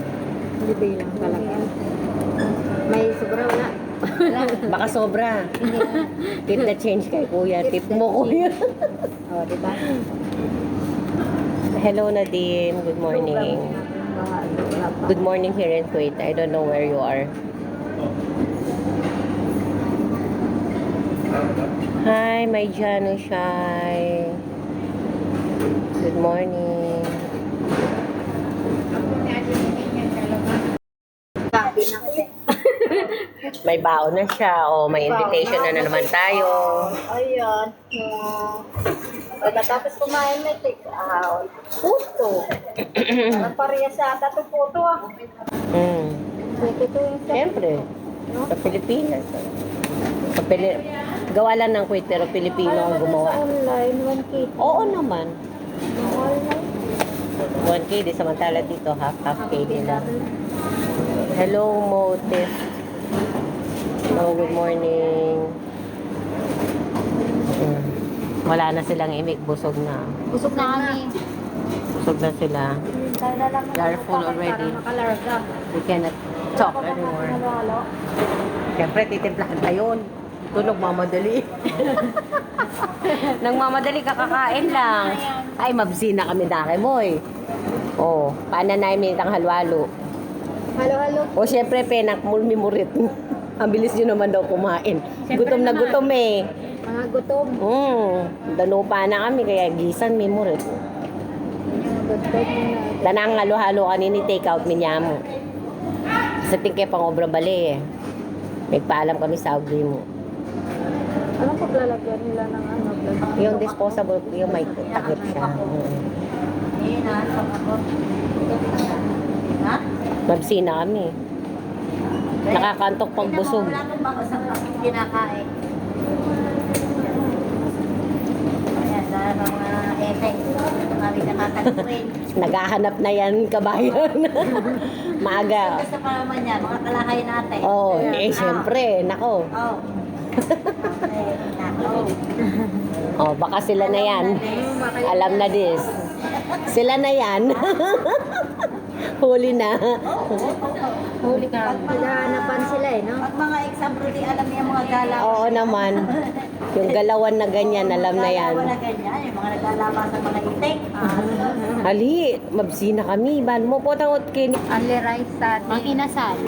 Hindi lang talaga. May sobra wala. Baka sobra. Tip na change kay kuya. Tip mo kuya. O, di ba? Hello Nadine. Good morning. Good morning here in Kuwait. I don't know where you are. Hi, my Jano Shai. Good morning. Sabi na kasi. May baon na siya o may invitation na naman tayo. Ayan. Pagkatapos kumain may take out. Puto. Parang sa ata to puto ah. Puto to yung sa... Siyempre, sa Pilipinas. Gawa lang ng Kuwait pero Pilipino ang gumawa. Online, 1K. Oo naman. Online. 1K, di samantala dito, half K nila. Hello, Motif. Hello, good morning. Wala na silang imik, busog na. Busog na kami. Busog na sila. They are full already. Makalarga. We cannot talk anymore. Siyempre, titimplahan pa yun. Ito, nagmamadali. Nagmamadali, kakakain lang. Ay, mabsi na kami dake, boy. Oh, pananay minitang halwalo. Halo-halo. O, syempre, penak mulmimurit. Ang bilis nyo naman daw kumain. Gutom na gutom eh. Mga gutom. Danupa na kami, kaya gisan mimurit. Gutom na. Tanang halo-halo kanini, take out minyamo. Sa tingke pang obra bali eh. Nagpaalam kami sa agri mo. Anong paglalagyan nila ng ano? Yung disposable, yung may takip siya. Mabsi na kami. Nakakantok pag busog. Kinakain. Ayan, sa mga efek. Kami nakakaluin. Naghahanap na yan, kabayan. Maaga. Basta pa naman yan, mga kalahay natin. Oh, eh, syempre. Nako. Oh. Okay, nako. Oh, baka sila na yan. Alam na this. Sila na yan. Huli na. Huli ka. Hinahanappan sila eh, no? Pag mga example, di alam niya mga galaw. Oo naman. Yung galawan na ganyan, alam na yan. Wala ganyan, yung mga naglalaba sa mga itik. Hali, mabsi na kami. Ban mo po tangot kin. Only rice sa Ang inasal.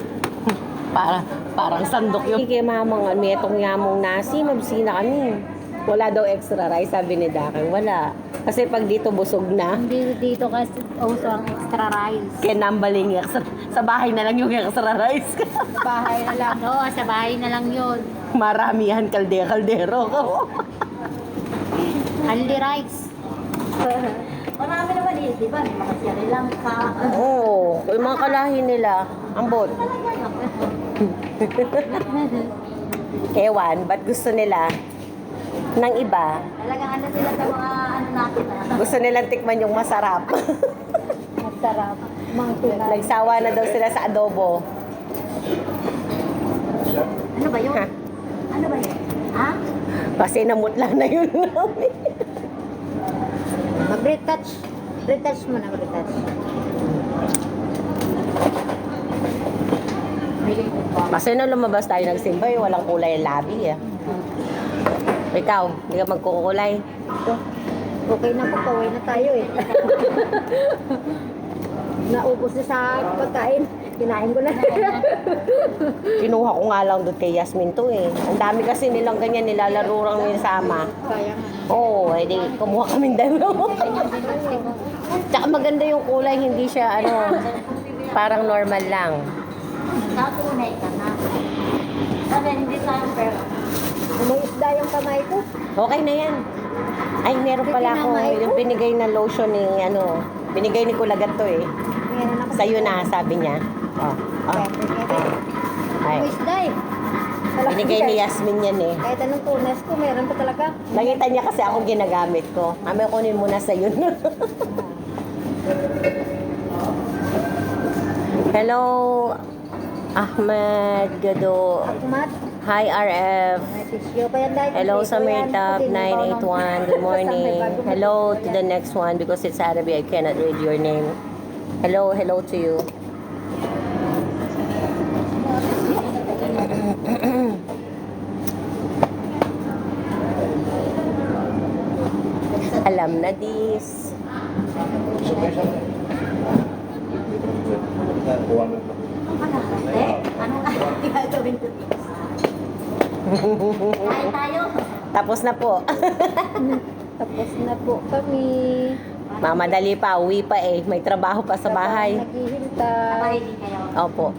Parang sandok yung kay mamang metong yamong nasi, mabsi na kami. Wala daw extra rice, sabi ni Dakin. Wala. Kasi pag dito busog na, Hindi dito kasi uso ang extra rice. kaya nambaling extra. Sa bahay na lang yung extra rice. Bahay na lang. Oo, sa bahay na lang yun. Maramihan kaldero ko. Only rice. Marami naman eh, di ba? May mga Sri Lanka. Oo, yung mga kalahi nila, ambot. Ewan, ba't gusto nila? ng iba. Talagang ano sila sa mga ano natin Gusto nilang tikman yung masarap. Masarap. Mga tunay. Nagsawa na daw sila sa adobo. Ano ba yun? Ha? Ano ba yun? Ha? Kasi namutla na yun namin. Mag-retouch. Retouch mo na, retouch. Kasi nung lumabas tayo nagsimba, walang kulay ang labi eh. Ikaw, hindi ka magkukulay. Okay na po, kaway na tayo eh. Naubos na sa pagkain. Kinain ko na. Kinuha ko nga lang doon kay Yasmin to eh. Ang dami kasi nilang ganyan, nilalaro lang nila sama. Kaya nga. Oo, edi kumuha kaming dalawa. Tsaka maganda yung kulay, hindi siya ano, parang normal lang. Natunay ka na. Sabi, hindi tayo pero. Umayos yung kamay ko. Okay na yan. Ay, meron pala ako. Yung binigay na lotion ni, ano, binigay ni Kulagat to eh. Meron ako. Sa'yo na, sabi niya. Oh, oh, oh. Ay, Umayos day. binigay ni Yasmin yan eh. Kahit anong tunas ko, meron pa talaga. Nakita niya kasi ako ginagamit ko. Kami kunin muna sa'yo na. Hello, Ahmed Gado. Kumat. Hi, RF. Hello sa Maytab 981. Good morning. Hello to the next one because it's Arabic. I cannot read your name. Hello, hello to you. Alam na this. Ano ka gagawin ko? Kain tayo. Tapos na po. Tapos na po kami. Mamadali pa, uwi pa eh. May trabaho pa sa bahay. Naghihintay. Mahilig kayo. Opo.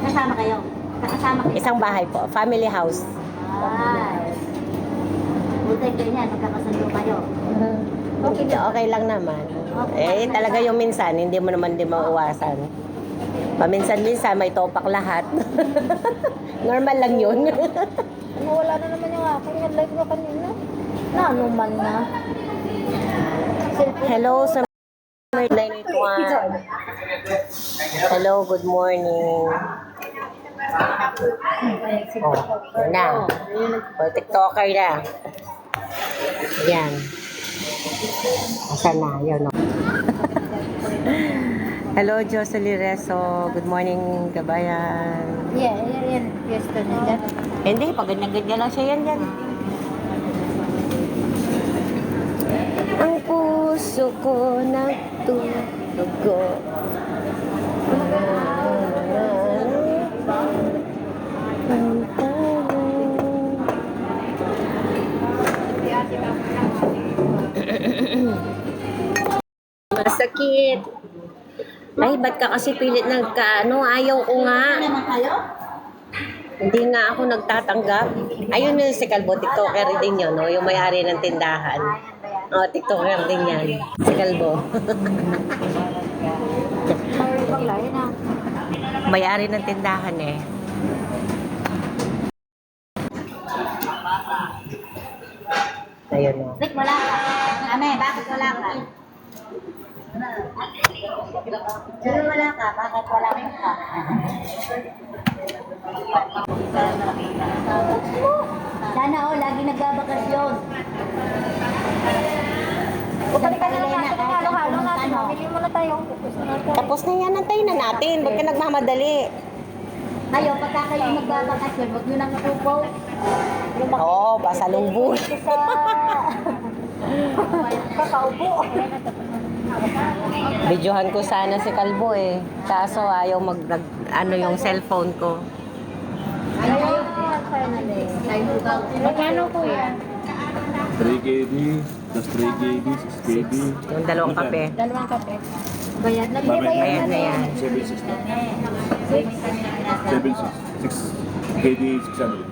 Kasama kayo. Kasama kayo. Isang bahay po. Family house. Ay. Buti kayo niyan, magkakasundo kayo. Okay, okay lang naman. Eh, talaga yung minsan, hindi mo naman din mauwasan. Paminsan-minsan, may topak lahat. Normal lang yun. Ano, wala na naman yung aking live ko kanina. Na ano man na. Hello sa 981. Hello, good morning. Oh, yun na. Oh, TikToker na. Yan. Asan na? Yun, no? Hello, Jocelyn Reso. Good morning, kabayan. Yan. Fiesta na dyan. Hindi, pag ganyan-ganyan lang siya yan. Ang puso ko nagtutugo. Masakit. Ay, ba't ka kasi pilit nagkaano? Ayaw ko nga. Naman kayo? Hindi nga ako nagtatanggap. Ayun yung si Kalbo, TikToker din yun, no? Yung may-ari ng tindahan. Oh, TikToker din yan. Si Kalbo. May-ari ng tindahan eh. Ayun no. Rick, wala ka. Ame, bakit wala ka? Sino wala ka? Bakit wala ka? Sana lagi nagbabakasyon. Bukali ka na natin ang halo-halo natin. Mamili mo na tayo. Tapos na yan, antayin na natin. Ba't ka nagmamadali? Kayo, pagka kayo magbabakasyon, huwag nyo nang natupaw. Oo, pasalubong. Sa kakaupo. Videohan ko sana si Kalbo eh. Kaso ayaw ano yung cellphone ko. Magkano po yan? 3 KD, plus 3 KD, 6 KD. Yung dalawang kape. Dalawang kape. Bayad na. Ayan na yan. 760. 6 KD, 600.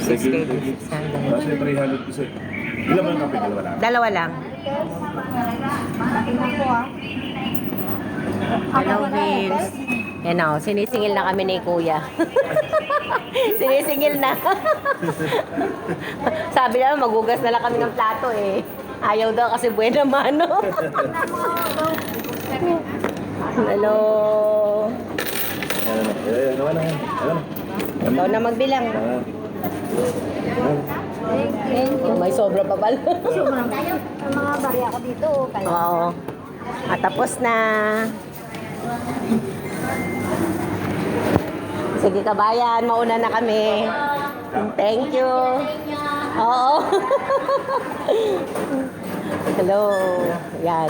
6 KD, 600. Kasi 300 isa. Ilan ba ang kape? Dalawa lang. Dalawa lang. Tingnan ko ah. Hello, Vince. Yan o, sinisingil na kami ni Kuya. Sinisingil na. Sabi naman, magugas na lang kami ng plato eh. Ayaw daw kasi buena mano. Hello. Ikaw na magbilang. May sobra pa pala. Ang mga barya ko dito. Kaya Oo. At tapos na. Sige kabayan, mauna na kami. Thank you. Oo. Hello. Yan.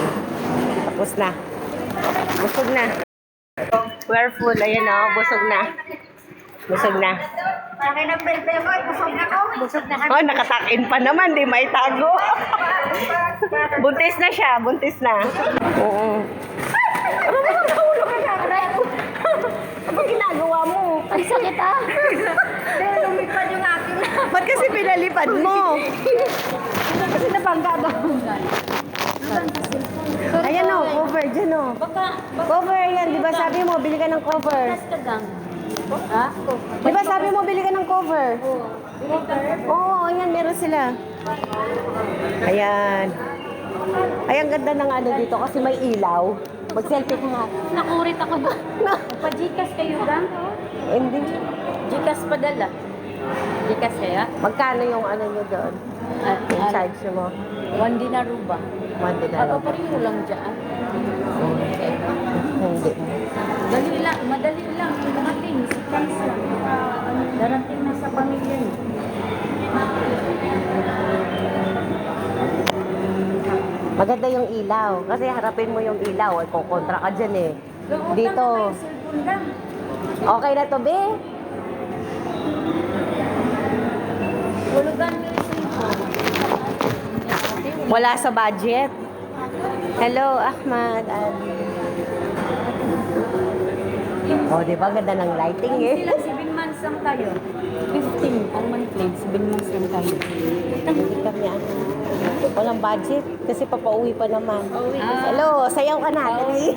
Tapos na. Busog na. We're full. Ayan o, busog na. Busog na. akin ang bente ko, busog na ko. Busog na Oh, nakatakin pa naman, di maitago. Buntis na siya, buntis na. Oo. Ano ginagawa mo? Ang sakit ah. Dahil lumipad yung akin. Ba't kasi pinalipad mo? Kasi nabangga ba? Ayan o, cover dyan o. Cover yan, di ba sabi mo, bili ka ng cover. Ha? Di ba sabi mo, bili ka ng cover? Oo, ayan, meron sila. Ayan. Ay, ang ganda ng ano dito kasi may ilaw. Mag-selfie ko nga. Nakurit ako ba? Pa-Gcash kayo ba? Hindi. Gcash padala. Gcash kaya? Magkano yung ano nyo doon? Yung charge mo? 1 dinar ba? 1 dinar. Oo, pareho lang dyan. Hindi. Dali lang, madali lang. Yung mga things, price lang. Darating na sa pamilya niyo. Maganda yung ilaw. Kasi harapin mo yung ilaw. Ay, kukontra ka dyan eh. Dito. Okay na to, be? Hulugan mo yung cellphone. Wala sa budget. Hello, Ahmad. Oh, di ba? Ganda ng lighting eh. Sila 7 months lang tayo. 15 ang monthly. 7 months lang tayo. Hindi kami ano. Walang budget kasi papauwi pa naman. Pauwi ka. Hello, sayaw ka na. Dali.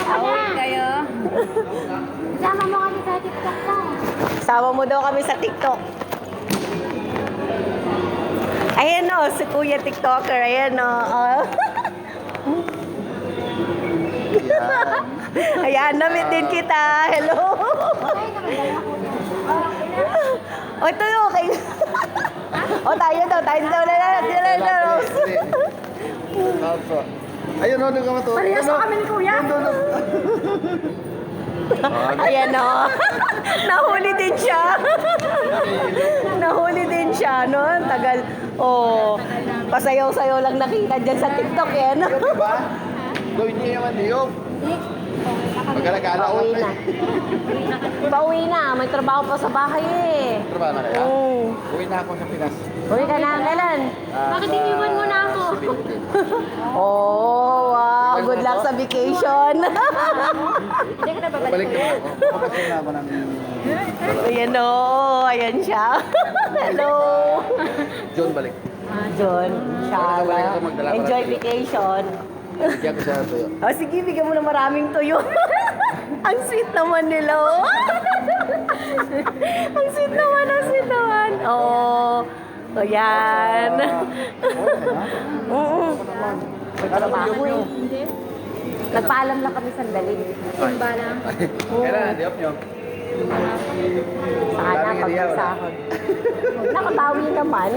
Pauwi kayo. Sama mo kami sa TikTok ko. Sama mo daw kami sa TikTok. Ayan o, si Kuya TikToker. Ayan o. Oh. Ayan, namit din kita. Hello. O, ito yung okay. O, tayo daw. Tayo daw na. Ayun, no, doon ka matulog. Parehas pa kami ni Kuya. Ayan o. Nahuli din siya. Nahuli din siya, no? Tagal. Oh, pasayaw-sayaw lang nakita dyan sa TikTok, eh, no? Diba? Gawin niya naman niyo. Magkalagala ko. Pauwi na. Pauwi na. May trabaho pa sa bahay, eh. Trabaho na kaya? Uwi na ako sa Pinas. Uwi ka na, kailan? Bakit iniwan mo na ako? Oh, wow. Good luck sa vacation. Hindi ka na babalik. Balik naman ako. Makasya na ako ng... Ayan o. Ayan siya. Hello. John, balik. John, Balik ako inshallah. magdala ko Enjoy ng tuyo. vacation. Bigyan ko siya tuyo. Oh, sige, bigyan mo ng maraming tuyo. Ang sweet naman nila, oh. Ang sweet naman, ang sweet naman. Oh, so yan. Oo. Trabaho eh. Nagpaalam lang kami sandali. Simba lang. Kailan? Di-off nyo? Sana pag-sahod. Nakabawi naman.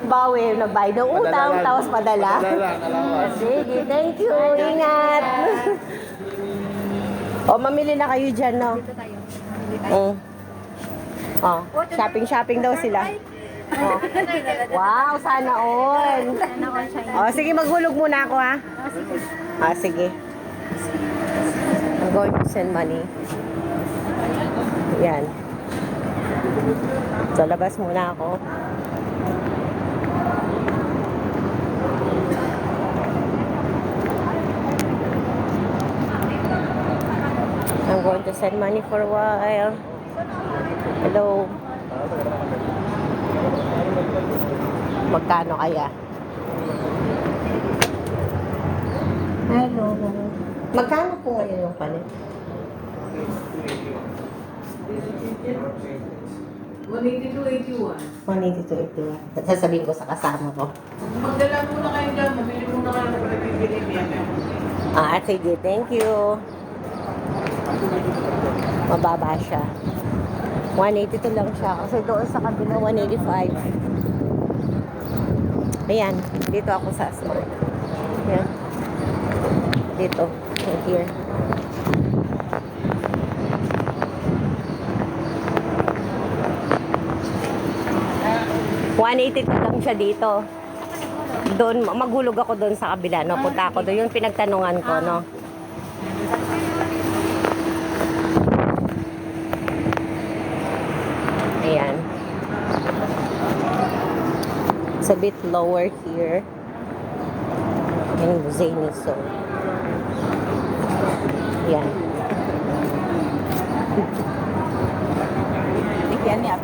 Bawi, nagbayad ng utang, tapos padala. Sige, thank you. Ingat. O, mamili na kayo dyan, no? Dito tayo. Oh. Oh, shopping daw sila. Oh. Wow, sana all. Ano ko siya? Oh, sige, maghulog muna ako, ha? Ah, sige. I'm going to send money. Yan. So, labas muna ako. I'm going to send money for a while. Hello. Magkano kaya? Hello. Magkano po ngayon yung palit? 182.81. Sasabihin ko sa kasama ko. Magdala muna kayo dyan, mamili muna kayo ng pinagpipili niya. Sige, thank you. Mababa siya. 182 lang siya. Kasi doon sa kabila, 185. Ayan, dito ako sa Smart. Ayan. Dito. Right here. $182 lang siya dito. Doon, maghulog ako doon sa kabila, no? Punta ako doon. Yung pinagtanungan ko, no? Ayan. It's a bit lower here. In Zany, so. Ayan. Yan niya,